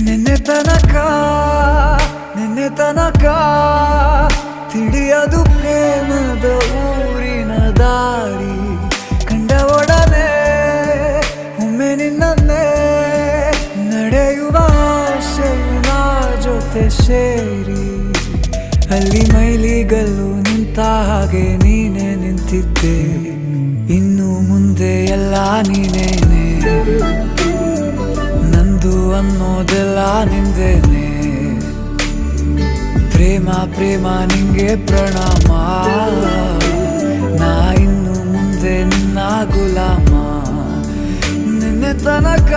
ನಿನ್ನೆ ತನಕ ನಿನ್ನೆ ತನಕ ತಿಳಿಯದು ಪ್ರೇಮದ ಊರಿನ ದಾರಿ ಕಂಡ ಒಡನೆ ಒಮ್ಮೆ ನಿನ್ನೇ ನಡೆಯುವ ಆಸೆಯು ನಾ ಜೊತೆ ಸೇರಿ ಅಲ್ಲಿ ಮೈಲಿಗಲ್ಲು ನಿಂತ ಹಾಗೆ ನೀನೆ ನಿಂತಿದ್ದೆ ಇನ್ನು ಮುಂದೆ ಎಲ್ಲ ನೀನೇನೆ ನಂದು ಅನ್ನೋದೆಲ್ಲ ನಿಂದೇನೆ ಪ್ರೇಮ ಪ್ರೇಮ ನಿಂಗೆ ಪ್ರಣಾಮ ನಾ ಇನ್ನು ಮುಂದೆ ನಿನ್ನ ಗುಲಾಮ ನಿನ್ನೆ ತನಕ